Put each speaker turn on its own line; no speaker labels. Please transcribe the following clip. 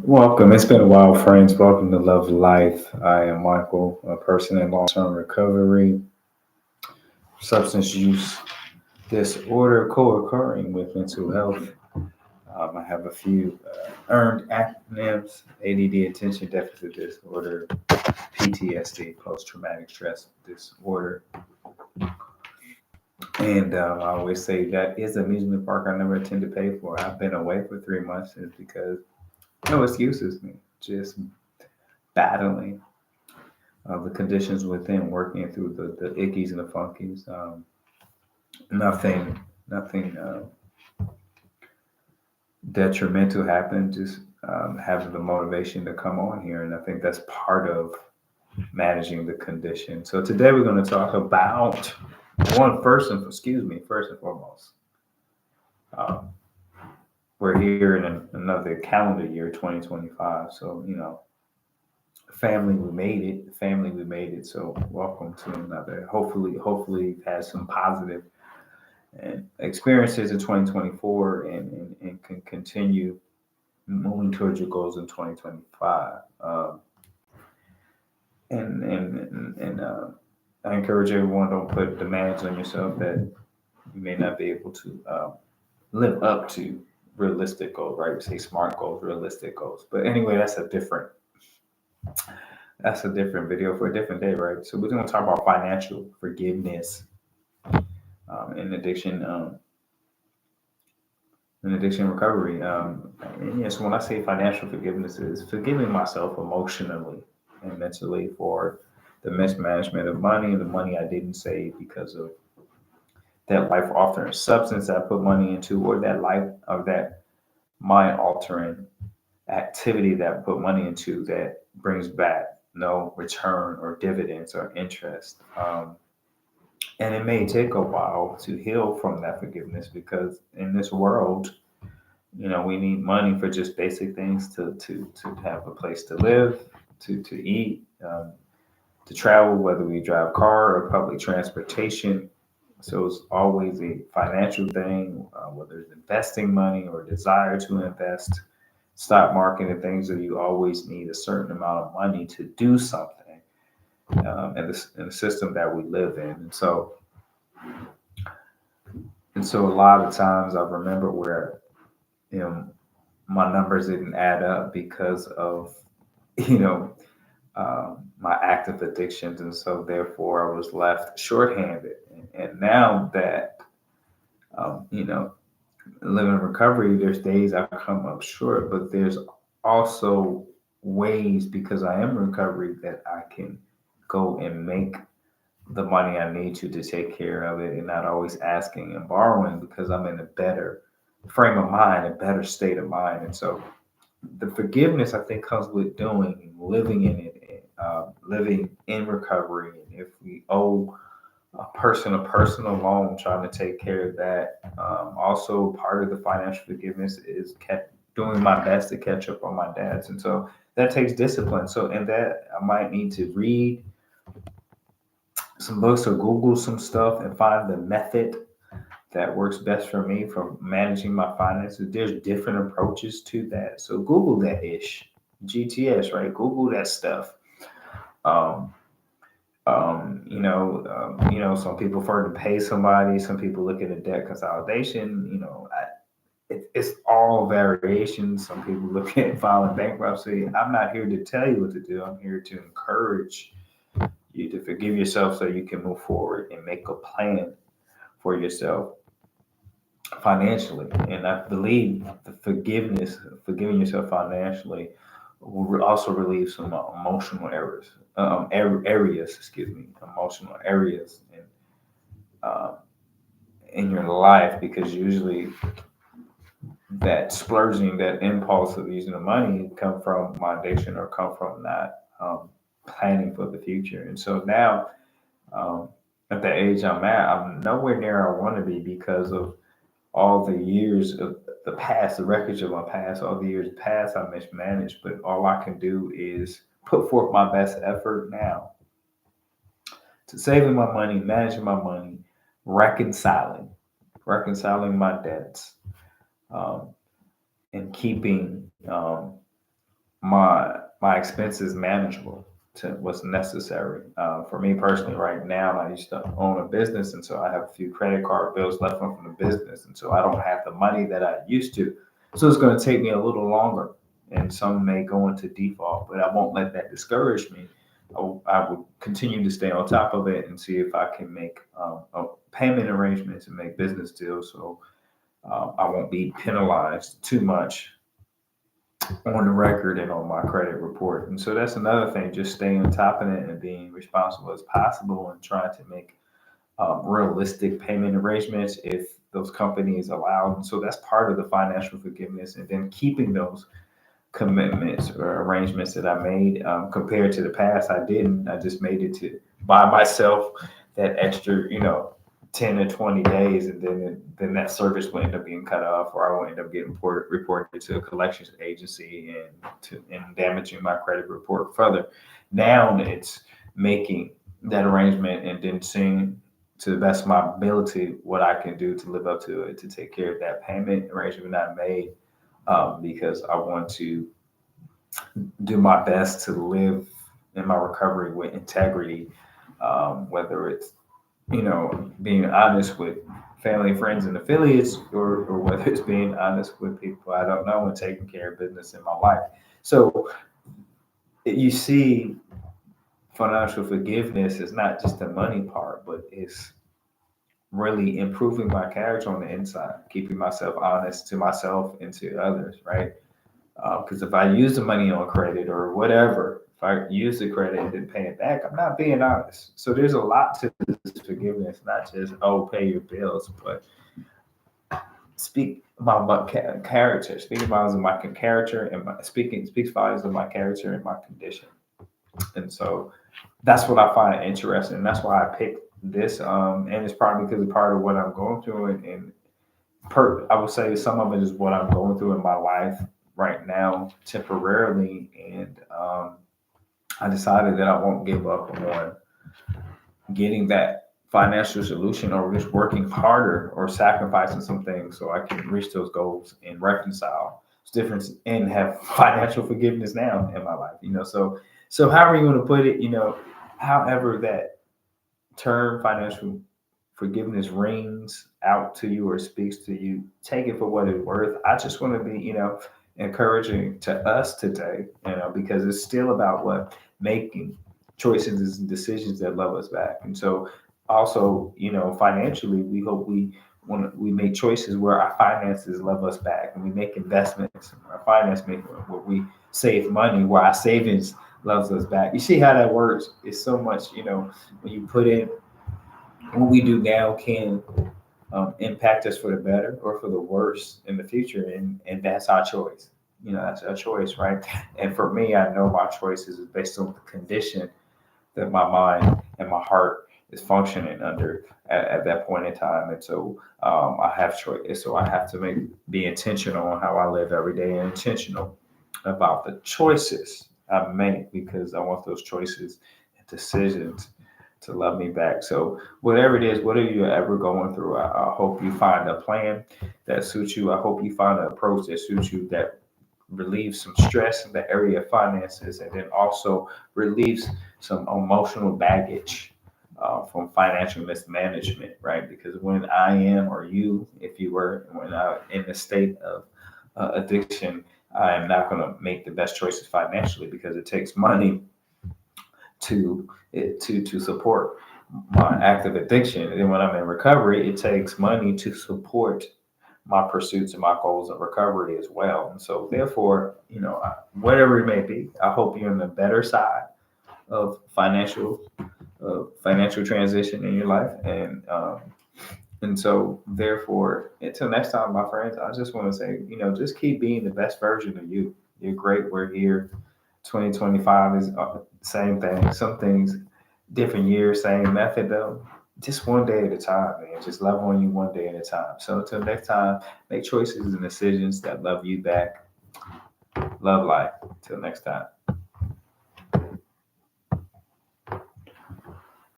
Welcome. It's been a while, friends. Welcome to Love Life. I am Michael, a person in long term recovery, substance use disorder co occurring with mental health. I have a few earned acronyms: ADD, attention deficit disorder, PTSD, post traumatic stress disorder. And I always say that is an amusement park I never intend to pay for. I've been away for 3 months is because no excuses, me. Just battling the conditions within, working through the ickies and the funkies. Nothing detrimental happened. Just having the motivation to come on here, and I think that's part of managing the condition. So today we're going to talk about first and foremost. Um, we're here in another calendar year, 2025. So family, we made it. Family, we made it. So welcome to another. Hopefully, you've had some positive and experiences in 2024 and can continue moving towards your goals in 2025. And I encourage everyone, don't put demands on yourself that you may not be able to live up to. Realistic goals, right? We say smart goals, realistic goals. But anyway, that's a different video for a different day, right? So we're going to talk about financial forgiveness in addiction. In addiction recovery. And yes, when I say financial forgiveness, is forgiving myself emotionally and mentally for the mismanagement of money, the money I didn't save because of that life altering substance I put money into, or that life or that mind altering activity that I put money into that brings back no return or dividends or interest. And it may take a while to heal from that forgiveness because in this world, we need money for just basic things to have a place to live, to eat, to travel, whether we drive car or public transportation. So it's always a financial thing, whether it's investing money or desire to invest, stock market and things that you always need a certain amount of money to do something in the system that we live in. And so a lot of times I remember where you know my numbers didn't add up because of you know my active addictions, and so therefore I was left shorthanded. And now that you know living in recovery, there's days I come up short, but there's also ways because I am in recovery that I can go and make the money I need to take care of it, and not always asking and borrowing because I'm in a better frame of mind, a better state of mind. And so the forgiveness I think comes with doing and living in it, living in recovery. And if we owe a personal loan, trying to take care of that. Also, part of the financial forgiveness is kept doing my best to catch up on my debts, and so that takes discipline. So, and that I might need to read some books or Google some stuff and find the method that works best for me for managing my finances. There's different approaches to that. So Google that ish. GTS, right? Google that stuff. Um, some people prefer to pay somebody. Some people look at a debt consolidation. It's all variations. Some people look at filing bankruptcy. I'm not here to tell you what to do. I'm here to encourage you to forgive yourself so you can move forward and make a plan for yourself financially. And I believe the forgiving yourself financially, will also relieve some emotional areas, emotional areas um, in your life, because usually that splurging, that impulse of using the money come from my addiction or come from not planning for the future. And so now, um, at the age I'm at, I'm nowhere near I want to be because of all the years of the past, the wreckage of my past, all the years past I mismanaged. But all I can do is put forth my best effort now to saving my money, managing my money, reconciling, reconciling my debts, um, and keeping my expenses manageable to what's necessary. For me personally, right now, I used to own a business, and so I have a few credit card bills left from the business, and so I don't have the money that I used to. So it's going to take me a little longer, and some may go into default, but I won't let that discourage me. I will continue to stay on top of it and see if I can make payment arrangements and make business deals, so I won't be penalized too much on the record and on my credit report. And so that's another thing, just staying on top of it and being responsible as possible and trying to make realistic payment arrangements if those companies allow. And so that's part of the financial forgiveness. And then keeping those commitments or arrangements that I made compared to the past, I didn't. I just made it to by myself that extra, 10 or 20 days, and then that service will end up being cut off, or I will end up getting reported to a collections agency and damaging my credit report further. Now it's making that arrangement and then seeing to the best of my ability what I can do to live up to it to take care of that payment arrangement I made, because I want to do my best to live in my recovery with integrity, whether it's being honest with family, friends, and affiliates, or whether it's being honest with people I don't know and taking care of business in my life. So you see, financial forgiveness is not just the money part, but it's really improving my character on the inside, keeping myself honest to myself and to others, right? Because if I use the money on credit or whatever, if I use the credit and then pay it back, I'm not being honest. So there's a lot to this forgiveness, not just pay your bills, but speak about my character, speak about my character and speaks volumes of my character and my condition. And so that's what I find interesting. And that's why I picked this. And it's probably because it's part of what I'm going through, and I would say some of it is what I'm going through in my life right now temporarily, and I decided that I won't give up on getting that financial solution or just working harder or sacrificing some things so I can reach those goals and reconcile difference and have financial forgiveness now in my life. So however you want to put it, however that term financial forgiveness rings out to you or speaks to you, take it for what it's worth. I just want to be, encouraging to us today, because it's still about what making choices and decisions that love us back. And so also, financially, we hope we make choices where our finances love us back, and we make investments. Our finance make where we save money, where our savings loves us back. You see how that works? It's so much, when you put in what we do now can impact us for the better or for the worse in the future, and that's our choice. That's our choice, right? And for me, I know my choices is based on the condition that my mind and my heart is functioning under at that point in time. And so I have choice. So I have to be intentional on how I live every day and intentional about the choices I make, because I want those choices and decisions to love me back. So whatever it is, whatever you're ever going through, I hope you find a plan that suits you. I hope you find an approach that suits you, that relieves some stress in the area of finances, and then also relieves some emotional baggage from financial mismanagement, right? Because when I am, or you, if you were, when I in a state of addiction, I am not going to make the best choices financially, because it takes money to support my active addiction. And then when I'm in recovery, it takes money to support my pursuits and my goals of recovery as well. And so therefore, whatever it may be, I hope you're on the better side of financial transition in your life. And so therefore, until next time, my friends, I just want to say, just keep being the best version of you. You're great. We're here. 2025 is same thing. Some things, different year, same method though. Just one day at a time, man. Just love on you one day at a time. So until next time, make choices and decisions that love you back. Love life. Until next time.